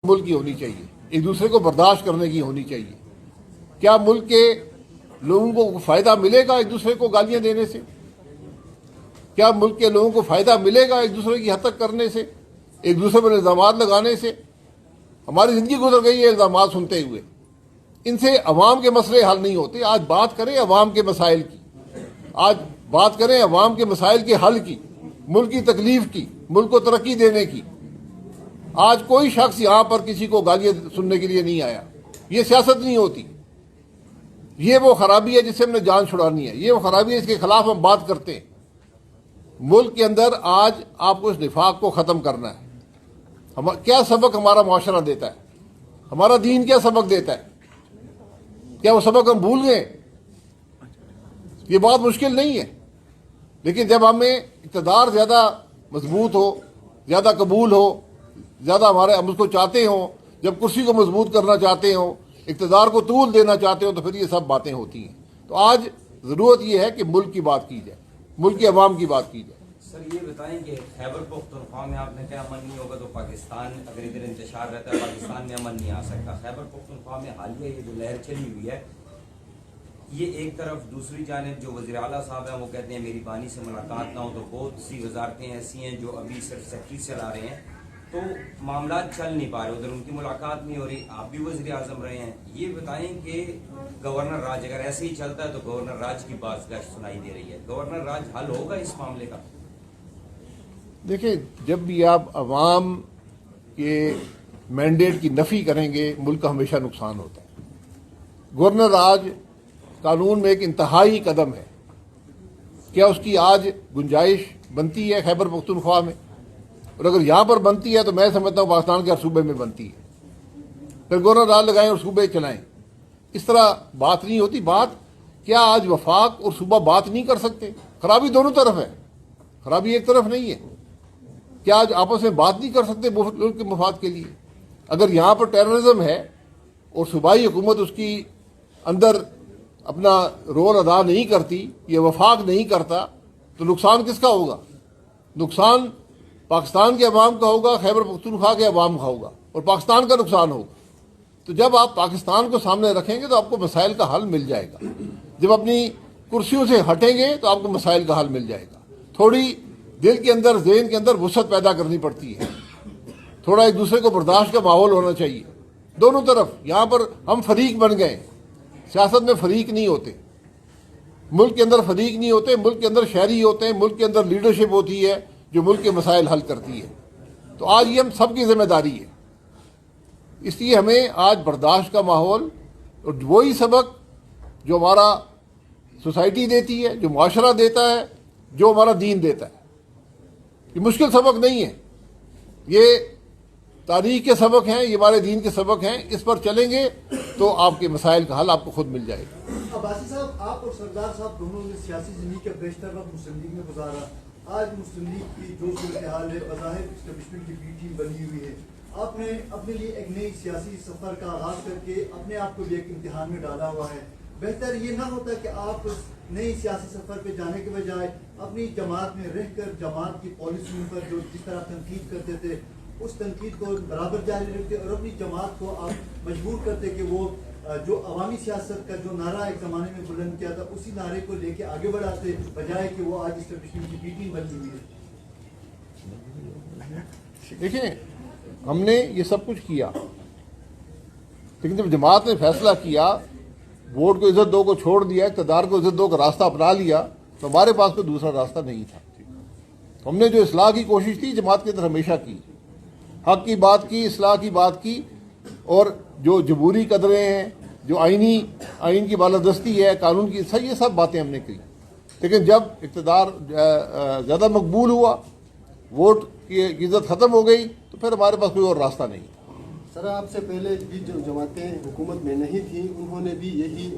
ملک کی ہونی چاہیے، ایک دوسرے کو برداشت کرنے کی ہونی چاہیے۔ کیا ملک کے لوگوں کو فائدہ ملے گا ایک دوسرے کو گالیاں دینے سے؟ کیا ملک کے لوگوں کو فائدہ ملے گا ایک دوسرے کی حد تک کرنے سے، ایک دوسرے پر الزامات لگانے سے؟ ہماری زندگی گزر گئی ہے الزامات سنتے ہوئے، ان سے عوام کے مسئلے حل نہیں ہوتے۔ آج بات کریں عوام کے مسائل کی، آج بات کریں عوام کے مسائل کے حل کی، ملک کی تکلیف کی، ملک کو ترقی دینے کی۔ آج کوئی شخص یہاں پر کسی کو گالیاں سننے کے لیے نہیں آیا۔ یہ سیاست نہیں ہوتی، یہ وہ خرابی ہے جس سے ہم نے جان چھڑانی ہے، یہ وہ خرابی ہے اس کے خلاف ہم بات کرتے ہیں۔ ملک کے اندر آج آپ کو اس نفاق کو ختم کرنا ہے۔ کیا سبق ہمارا معاشرہ دیتا ہے؟ ہمارا دین کیا سبق دیتا ہے؟ کیا وہ سبق ہم بھول گئے؟ یہ بات مشکل نہیں ہے، لیکن جب ہمیں اقتدار زیادہ مضبوط ہو، زیادہ قبول ہو، زیادہ ہمارے ہم اس کو چاہتے ہوں، جب کرسی کو مضبوط کرنا چاہتے ہوں، اقتدار کو طول دینا چاہتے ہوں، تو پھر یہ سب باتیں ہوتی ہیں۔ تو آج ضرورت یہ ہے کہ ملک کی بات کی جائے، ملک کے عوام کی بات کی جائے۔ سر یہ بتائیں کہ خیبر پختونخوا میں آپ نے کہا امن نہیں ہوگا تو پاکستان اگر ادھر انتشار رہتا ہے پاکستان میں امن نہیں آ سکتا۔ خیبر پختونخوا میں حالیہ یہ جو لہر چلی ہوئی ہے، یہ ایک طرف، دوسری جانب جو وزیر اعلیٰ صاحب ہیں وہ کہتے ہیں میری بانی سے ملاقات نہ ہو، تو بہت سی وزارتیں ایسی ہیں جو ابھی صرف سیکٹری چلا رہے ہیں، تو معاملات چل نہیں پا رہے، ادھر ان کی ملاقات نہیں ہو رہی۔ آپ بھی وزیر اعظم رہے ہیں، یہ بتائیں کہ گورنر راج اگر ایسے ہی چلتا ہے تو گورنر راج کی بازگشت سنائی دے رہی ہے، گورنر راج حل ہوگا اس معاملے کا؟ دیکھیں، جب بھی آپ عوام کے مینڈیٹ کی نفی کریں گے ملک کا ہمیشہ نقصان ہوتا ہے۔ گورنر راج قانون میں ایک انتہائی قدم ہے، کیا اس کی آج گنجائش بنتی ہے خیبر پختونخوا میں؟ اور اگر یہاں پر بنتی ہے تو میں سمجھتا ہوں پاکستان کے ہر صوبے میں بنتی ہے۔ پھر گورنر راج لگائیں اور صوبے چلائیں، اس طرح بات نہیں ہوتی۔ بات کیا آج وفاق اور صوبہ بات نہیں کر سکتے؟ خرابی دونوں طرف ہے، خرابی ایک طرف نہیں ہے۔ کیا آج آپس میں بات نہیں کر سکتے ملک کے مفاد کے لیے؟ اگر یہاں پر ٹیررزم ہے اور صوبائی حکومت اس کی اندر اپنا رول ادا نہیں کرتی، یہ وفاق نہیں کرتا، تو نقصان کس کا ہوگا؟ نقصان پاکستان کے عوام کا ہوگا، خیبر پختونخوا کے عوام کا ہوگا، اور پاکستان کا نقصان ہوگا۔ تو جب آپ پاکستان کو سامنے رکھیں گے تو آپ کو مسائل کا حل مل جائے گا۔ جب اپنی کرسیوں سے ہٹیں گے تو آپ کو مسائل کا حل مل جائے گا۔ تھوڑی دل کے اندر، ذہن کے اندر وسعت پیدا کرنی پڑتی ہے، تھوڑا ایک دوسرے کو برداشت کا ماحول ہونا چاہیے دونوں طرف۔ یہاں پر ہم فریق بن گئے، سیاست میں فریق نہیں ہوتے، ملک کے اندر فریق نہیں ہوتے، ملک کے اندر شہری ہوتے ہیں، ملک کے اندر لیڈرشپ ہوتی ہے جو ملک کے مسائل حل کرتی ہے۔ تو آج یہ ہم سب کی ذمہ داری ہے، اس لیے ہمیں آج برداشت کا ماحول اور وہی سبق جو ہمارا سوسائٹی دیتی ہے، جو معاشرہ دیتا ہے، جو ہمارا دین دیتا ہے۔ یہ مشکل سبق نہیں ہے، یہ تاریخ کے سبق ہیں، یہ ہمارے دین کے سبق ہیں۔ اس پر چلیں گے تو آپ کے مسائل کا حل آپ کو خود مل جائے گا۔ عباسی صاحب، آپ اور سردار صاحب دونوں نے سیاسی زندگی کا بیشتر وقت مسلم لیگ میں گزارا۔ آج مسلم لیگ کی جو صورتحال ہے، بظاہر اسٹیبلشمنٹ کی بی ٹیم بنی ہوئی ہے، آپ نے اپنے لیے ایک نئی سیاسی سفر کا آغاز کر کے اپنے آپ کو بھی ایک امتحان میں ڈالا ہوا ہے۔ بہتر یہ نہ ہوتا کہ آپ نئی سیاسی سفر پہ جانے کے بجائے اپنی جماعت میں رہ کر جماعت کی پالیسیوں پر جو جس طرح تنقید کرتے تھے اس تنقید کو برابر جاری رکھتے اور اپنی جماعت کو آپ مجبور کرتے کہ وہ جو عوامی سیاست کا جو نعرہ ایک زمانے میں بلند کیا تھا اسی نعرے کو لے کے آگے بڑھاتے، بجائے کہ وہ آج اسٹیبلشمنٹ کی بی ٹیم بنی ہوئی ہے۔ دیکھیں، ہم نے یہ سب کچھ کیا، لیکن جب جماعت نے فیصلہ کیا، ووٹ کو عزت دو کو چھوڑ دیا، اقتدار کو عزت دو کا راستہ اپنا لیا، تو ہمارے پاس کوئی دوسرا راستہ نہیں تھا۔ ہم نے جو اصلاح کی کوشش کی جماعت کے اندر ہمیشہ کی، حق کی بات کی، اصلاح کی بات کی، اور جو جمہوری قدریں ہیں، جو آئین کی بالادستی ہے، قانون کی، یہ سب باتیں ہم نے کی۔ لیکن جب اقتدار زیادہ مقبول ہوا، ووٹ کی عزت ختم ہو گئی، تو پھر ہمارے پاس کوئی اور راستہ نہیں تھا۔ سر، آپ سے پہلے بھی جو جماعتیں حکومت میں نہیں تھیں انہوں نے بھی یہی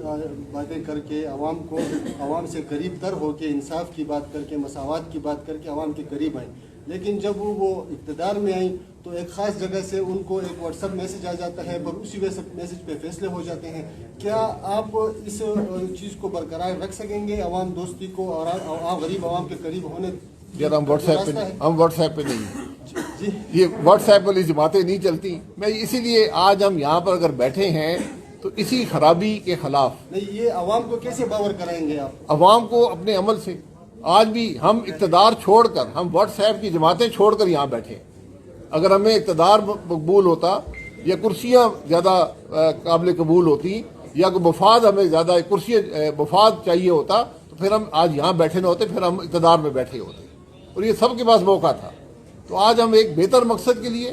باتیں کر کے عوام سے قریب تر ہو کے، انصاف کی بات کر کے، مساوات کی بات کر کے عوام کے قریب آئیں، لیکن جب وہ اقتدار میں آئیں تو ایک خاص جگہ سے ان کو ایک واٹس ایپ میسج آ جاتا ہے اور اسی میسج پہ فیصلے ہو جاتے ہیں۔ کیا آپ اس چیز کو برقرار رکھ سکیں گے، عوام دوستی کو اور غریب عوام کے قریب ہونے؟ ہم واٹس ایپ پہ نہیں ہیں۔ یہ واٹس ایپ والی جماعتیں نہیں چلتی. میں اسی لیے آج ہم یہاں پر اگر بیٹھے ہیں تو اسی خرابی کے خلاف. نہیں، یہ عوام کو کیسے باور کرائیں گے آپ؟ عوام کو اپنے عمل سے. آج بھی ہم اقتدار چھوڑ کر، ہم واٹس ایپ کی جماعتیں چھوڑ کر یہاں بیٹھے ہیں. اگر ہمیں اقتدار مقبول ہوتا یا کرسیاں زیادہ قابل قبول ہوتی یا کوئی مفاد ہمیں زیادہ کرسی مفاد چاہیے ہوتا تو پھر ہم آج یہاں بیٹھے نہ ہوتے، پھر ہم اقتدار میں بیٹھے ہوتے. اور یہ سب کے پاس موقع تھا. تو آج ہم ایک بہتر مقصد کے لیے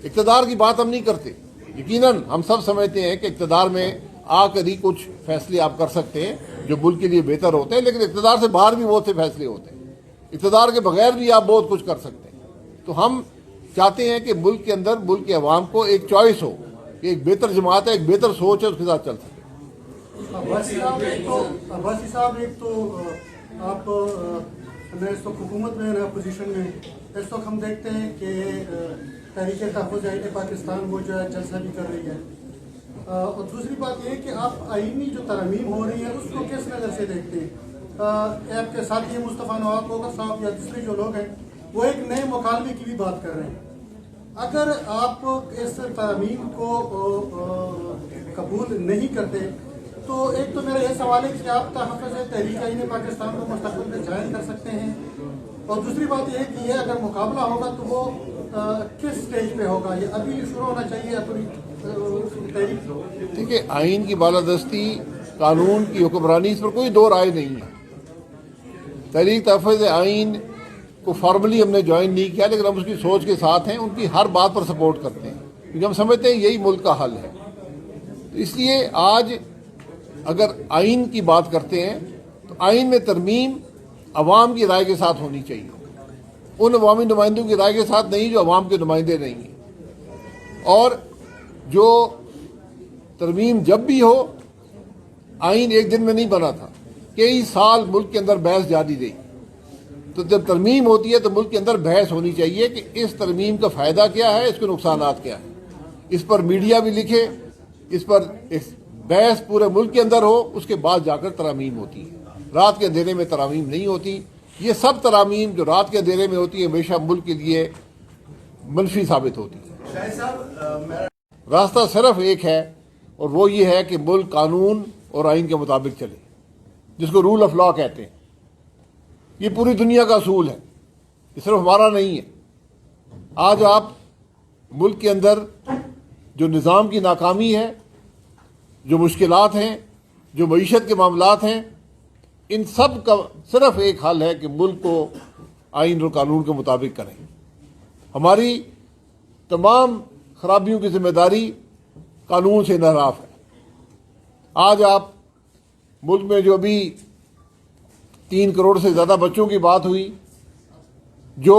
اقتدار کی بات ہم نہیں کرتے. یقیناً ہم سب سمجھتے ہیں کہ اقتدار میں آ کر ہی کچھ فیصلے آپ کر سکتے ہیں جو ملک کے لیے بہتر ہوتے ہیں، لیکن اقتدار سے باہر بھی بہت سے فیصلے ہوتے ہیں. اقتدار کے بغیر بھی آپ بہت کچھ کر سکتے ہیں. تو ہم چاہتے ہیں کہ ملک کے اندر ملک کے عوام کو ایک چوائس ہو کہ ایک بہتر جماعت ہے، ایک بہتر سوچ ہے، اس کے ساتھ چل سکے. عباسی صاحب ایک تو آپ نہ اس وقت حکومت میں نہ اپوزیشن میں. اس وقت ہم دیکھتے ہیں کہ تحریک تحفظ آئین پاکستان وہ جو ہے جلسہ بھی کر رہی ہے. اور دوسری بات یہ ہے کہ آپ آئینی جو ترامیم ہو رہی ہیں اس کو کس نظر سے دیکھتے ہیں؟ آپ کے ساتھ یہ مصطفیٰ نواب کوکر صاحب یا دوسرے جو لوگ ہیں وہ ایک نئے مکالمے کی بھی بات کر رہے ہیں. اگر آپ اس ترامیم کو قبول نہیں کرتے تو ایک تو میرا یہ سوال ہے کہ آپ تحفظ تحریک آئین پاکستان کو مستقبل میں جوائن کر سکتے ہیں، اور دوسری بات یہ ہے کہ یہ اگر مقابلہ ہوگا تو وہ کس سٹیج پہ ہوگا؟ یہ ابھی شروع ہونا چاہیے اپنی تحریک؟ دیکھیے، آئین کی بالادستی، قانون کی حکمرانی، اس پر کوئی دو رائے نہیں ہے. تحریک تحفظ آئین کو فارملی ہم نے جوائن نہیں کیا، لیکن ہم اس کی سوچ کے ساتھ ہیں، ان کی ہر بات پر سپورٹ کرتے ہیں کیونکہ ہم سمجھتے ہیں یہی ملک کا حل ہے. اس لیے آج اگر آئین کی بات کرتے ہیں تو آئین میں ترمیم عوام کی رائے کے ساتھ ہونی چاہیے، ان عوامی نمائندوں کی رائے کے ساتھ نہیں جو عوام کے نمائندے نہیں ہیں. اور جو ترمیم جب بھی ہو، آئین ایک دن میں نہیں بنا تھا، کئی سال ملک کے اندر بحث جاری رہی. تو جب ترمیم ہوتی ہے تو ملک کے اندر بحث ہونی چاہیے کہ اس ترمیم کا فائدہ کیا ہے، اس کے نقصانات کیا ہیں. اس پر میڈیا بھی لکھے، اس پر بحث پورے ملک کے اندر ہو، اس کے بعد جا کر ترامیم ہوتی ہے. رات کے اندھیرے میں ترامیم نہیں ہوتی. یہ سب ترامیم جو رات کے اندھیرے میں ہوتی ہے ہمیشہ ملک کے لیے منفی ثابت ہوتی ہے. راستہ صرف ایک ہے اور وہ یہ ہے کہ ملک قانون اور آئین کے مطابق چلے، جس کو رول آف لا کہتے ہیں. یہ پوری دنیا کا اصول ہے، یہ صرف ہمارا نہیں ہے. آج آپ ملک کے اندر جو نظام کی ناکامی ہے، جو مشکلات ہیں، جو معیشت کے معاملات ہیں، ان سب کا صرف ایک حل ہے کہ ملک کو آئین اور قانون کے مطابق کریں. ہماری تمام خرابیوں کی ذمہ داری قانون سے انحراف ہے. آج آپ ملک میں جو ابھی 3 کروڑ سے زیادہ بچوں کی بات ہوئی، جو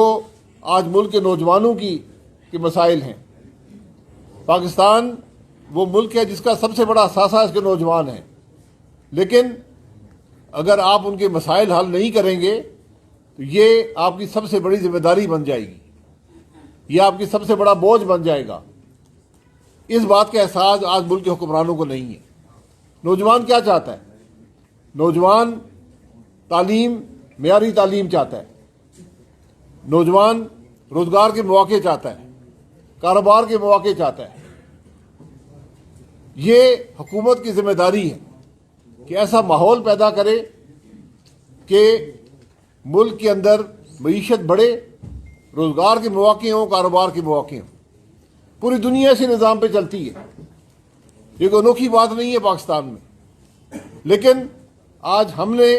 آج ملک کے نوجوانوں کے مسائل ہیں. پاکستان وہ ملک ہے جس کا سب سے بڑا اثاثہ اس کے نوجوان ہیں، لیکن اگر آپ ان کے مسائل حل نہیں کریں گے تو یہ آپ کی سب سے بڑی ذمہ داری بن جائے گی، یہ آپ کی سب سے بڑا بوجھ بن جائے گا. اس بات کا احساس آج ملک کے حکمرانوں کو نہیں ہے. نوجوان کیا چاہتا ہے؟ نوجوان تعلیم، معیاری تعلیم چاہتا ہے. نوجوان روزگار کے مواقع چاہتا ہے، کاروبار کے مواقع چاہتا ہے. یہ حکومت کی ذمہ داری ہے کہ ایسا ماحول پیدا کرے کہ ملک کے اندر معیشت بڑھے، روزگار کے مواقع ہوں، کاروبار کے مواقع ہوں. پوری دنیا اسی نظام پہ چلتی ہے، یہ کوئی انوکھی بات نہیں ہے پاکستان میں. لیکن آج ہم نے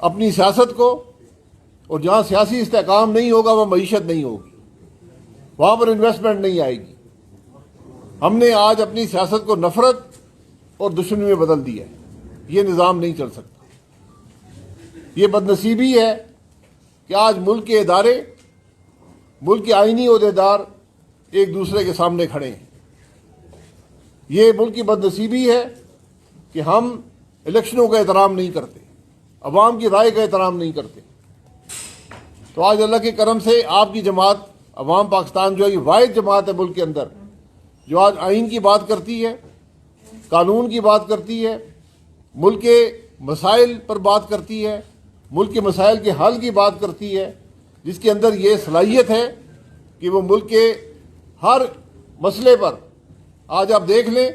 اپنی سیاست کو، اور جہاں سیاسی استحکام نہیں ہوگا وہاں معیشت نہیں ہوگی، وہاں پر انویسٹمنٹ نہیں آئے گی. ہم نے آج اپنی سیاست کو نفرت اور دشمنی میں بدل دیا ہے. یہ نظام نہیں چل سکتا. یہ بدنصیبی ہے کہ آج ملک کے ادارے، ملک کے آئینی عہدیدار ایک دوسرے کے سامنے کھڑے ہیں. یہ ملک کی بدنصیبی ہے کہ ہم الیکشنوں کا احترام نہیں کرتے، عوام کی رائے کا احترام نہیں کرتے. تو آج اللہ کے کرم سے آپ کی جماعت عوام پاکستان جو ہے یہ واحد جماعت ہے ملک کے اندر جو آج آئین کی بات کرتی ہے، قانون کی بات کرتی ہے، ملک کے مسائل پر بات کرتی ہے، ملک کے مسائل کے حل کی بات کرتی ہے. جس کے اندر یہ صلاحیت ہے کہ وہ ملک کے ہر مسئلے پر، آج آپ دیکھ لیں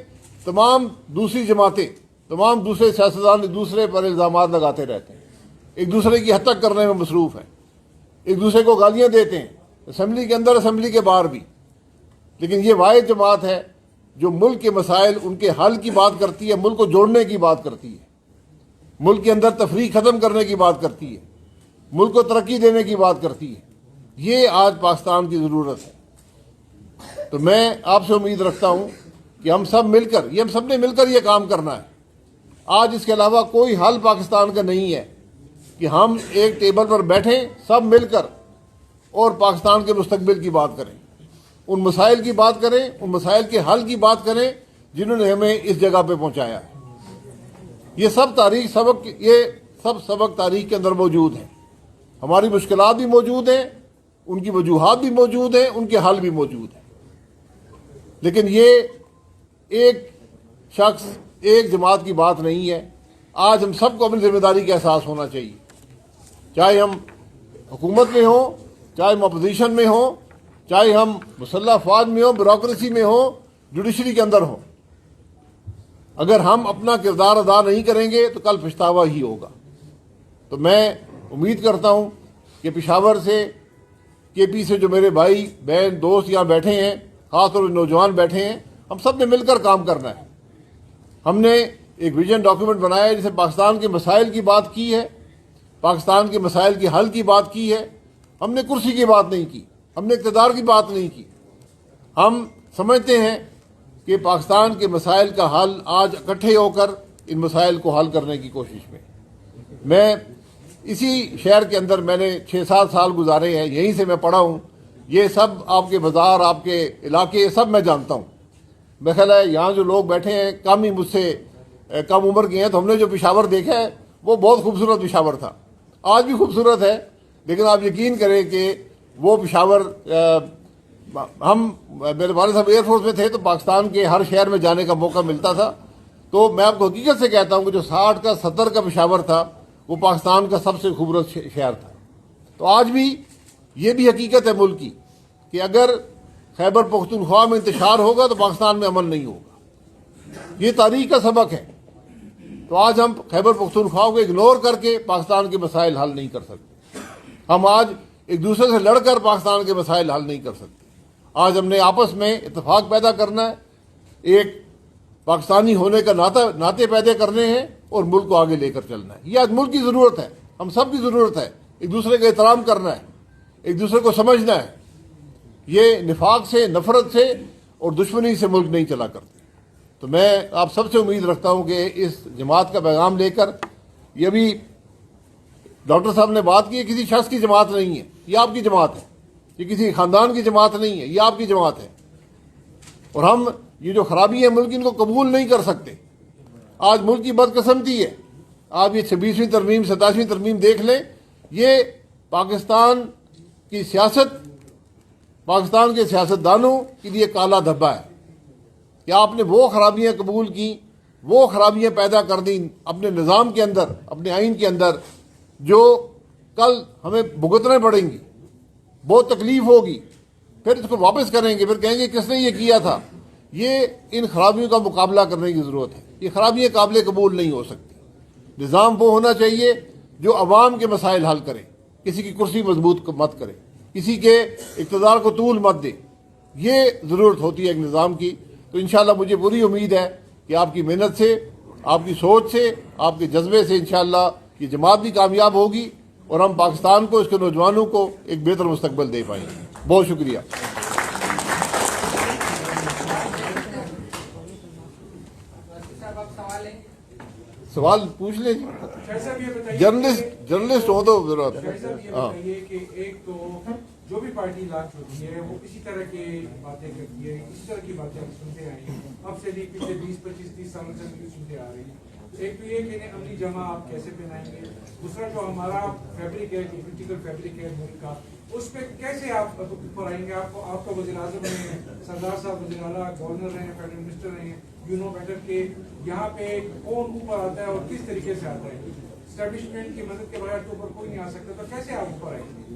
تمام دوسری جماعتیں، تمام دوسرے سیاستدان ایک دوسرے پر الزامات لگاتے رہتے ہیں، ایک دوسرے کی حد تک کرنے میں مصروف ہیں، ایک دوسرے کو گالیاں دیتے ہیں، اسمبلی کے اندر اسمبلی کے باہر بھی. لیکن یہ واحد جماعت ہے جو ملک کے مسائل، ان کے حل کی بات کرتی ہے، ملک کو جوڑنے کی بات کرتی ہے، ملک کے اندر تفریق ختم کرنے کی بات کرتی ہے، ملک کو ترقی دینے کی بات کرتی ہے. یہ آج پاکستان کی ضرورت ہے. تو میں آپ سے امید رکھتا ہوں کہ ہم سب مل کر، یہ ہم سب نے مل کر یہ کام کرنا ہے. آج اس کے علاوہ کوئی حل پاکستان کا نہیں ہے کہ ہم ایک ٹیبل پر بیٹھیں سب مل کر اور پاکستان کے مستقبل کی بات کریں، ان مسائل کی بات کریں، ان مسائل کے حل کی بات کریں جنہوں نے ہمیں اس جگہ پہ پہنچایا ہے. یہ سب سبق تاریخ کے اندر موجود ہیں. ہماری مشکلات بھی موجود ہیں، ان کی وجوہات بھی موجود ہیں، ان کے حل بھی موجود ہیں. لیکن یہ ایک شخص، ایک جماعت کی بات نہیں ہے. آج ہم سب کو اپنی ذمہ داری کا احساس ہونا چاہیے، چاہے ہم حکومت میں ہوں، چاہے ہم اپوزیشن میں ہوں، چاہے ہم مسلح افواج میں ہوں، بیوروکریسی میں ہوں، جوڈیشری کے اندر ہوں. اگر ہم اپنا کردار ادا نہیں کریں گے تو کل پچھتاوا ہی ہوگا. تو میں امید کرتا ہوں کہ پشاور سے، کے پی سے جو میرے بھائی بہن دوست یہاں بیٹھے ہیں، خاص طور پر نوجوان بیٹھے ہیں، ہم سب نے مل کر کام کرنا ہے. ہم نے ایک ویژن ڈاکیومنٹ بنایا ہے جسے پاکستان کے مسائل کی بات کی ہے، پاکستان کے مسائل کے حل کی بات کی ہے. ہم نے کرسی کی بات نہیں کی، ہم نے اقتدار کی بات نہیں کی. ہم سمجھتے ہیں کہ پاکستان کے مسائل کا حل آج اکٹھے ہو کر ان مسائل کو حل کرنے کی کوشش میں اسی شہر کے اندر میں نے 6-7 سال گزارے ہیں، یہیں سے میں پڑھا ہوں. یہ سب آپ کے بازار، آپ کے علاقے سب میں جانتا ہوں. میرا خیال ہے یہاں جو لوگ بیٹھے ہیں کم ہی مجھ سے کم عمر کے ہیں، تو ہم نے جو پشاور دیکھا ہے وہ بہت خوبصورت پشاور تھا، آج بھی خوبصورت ہے. لیکن آپ یقین کریں کہ وہ پشاور، میرے والد صاحب ایئر فورس میں تھے تو پاکستان کے ہر شہر میں جانے کا موقع ملتا تھا. تو میں آپ کو حقیقت سے کہتا ہوں کہ جو 60 کا 70 کا پشاور تھا وہ پاکستان کا سب سے خوبصورت شہر تھا. تو آج بھی یہ بھی حقیقت ہے ملک کی کہ اگر خیبر پختونخوا میں انتشار ہوگا تو پاکستان میں امن نہیں ہوگا. یہ تاریخ کا سبق ہے. تو آج ہم خیبر پختونخوا کو اگنور کر کے پاکستان کے مسائل حل نہیں کر سکتے. ہم آج ایک دوسرے سے لڑ کر پاکستان کے مسائل حل نہیں کر سکتے. آج ہم نے آپس میں اتفاق پیدا کرنا ہے، ایک پاکستانی ہونے کا ناطے پیدا کرنے ہیں اور ملک کو آگے لے کر چلنا ہے. یہ آج ملک کی ضرورت ہے، ہم سب کی ضرورت ہے. ایک دوسرے کا احترام کرنا ہے، ایک دوسرے کو سمجھنا ہے. یہ نفاق سے، نفرت سے اور دشمنی سے ملک نہیں چلا کرتے. تو میں آپ سب سے امید رکھتا ہوں کہ اس جماعت کا پیغام لے کر، یہ ابھی ڈاکٹر صاحب نے بات کی، یہ کسی شخص کی جماعت نہیں ہے، یہ آپ کی جماعت ہے. یہ کسی خاندان کی جماعت نہیں ہے، یہ آپ کی جماعت ہے. اور ہم یہ جو خرابی ہے ملک کی، ان کو قبول نہیں کر سکتے. آج ملک کی بدقسمتی ہے. آپ یہ 26ویں ترمیم 27ویں ترمیم دیکھ لیں، یہ پاکستان کی سیاست، پاکستان کے سیاستدانوں کے لیے کالا دھبا ہے کہ آپ نے وہ خرابیاں قبول کی، وہ خرابیاں پیدا کر دیں اپنے نظام کے اندر، اپنے آئین کے اندر، جو کل ہمیں بھگتنے پڑیں گی. بہت تکلیف ہوگی. پھر اس کو واپس کریں گے، پھر کہیں گے کس نے یہ کیا تھا. یہ ان خرابیوں کا مقابلہ کرنے کی ضرورت ہے. یہ خرابیاں قابل قبول نہیں ہو سکتی. نظام وہ ہونا چاہیے جو عوام کے مسائل حل کرے، کسی کی کرسی مضبوط مت کرے، کسی کے اقتدار کو طول مت دے. یہ ضرورت ہوتی ہے ایک نظام کی. تو انشاءاللہ مجھے پوری امید ہے کہ آپ کی محنت سے، آپ کی سوچ سے، آپ کے جذبے سے انشاءاللہ یہ جماعت بھی کامیاب ہوگی اور ہم پاکستان کو، اس کے نوجوانوں کو ایک بہتر مستقبل دے پائیں گے. بہت شکریہ. سوال پوچھ لیں جی. جرنلسٹ ہو تو ضرورت. ہاں، کہ ایک تو جو بھی پارٹی لانچ ہوتی ہے وہ اسی طرح کی باتیں کرتی ہے، اسی طرح کی باتیں ہم سنتے آئے ہیں اب سے لے پچھلے 20-25-30 سالوں سے ہم سنتے آ رہے ہیں. ایک تو یہ کہ عملی جمع آپ کیسے پہنائیں گے. دوسرا جو ہمارا فیبرک ہے، پولیٹیکل فیبرک ہے ملک کا، اس پہ کیسے آپ اوپر آئیں گے. آپ کا وزیر اعظم ہیں، سردار صاحب وزیر اعلیٰ، گورنر ہیں، فیڈرل منسٹر ہیں، یو نو بیٹر کہ یہاں پہ کون اوپر آتا ہے اور کس طریقے سے آتا ہے. اسٹیبلشمنٹ کی مدد کے بغیر تو اوپر کوئی نہیں آ سکتا. تو کیسے آپ اوپر آئیں گے؟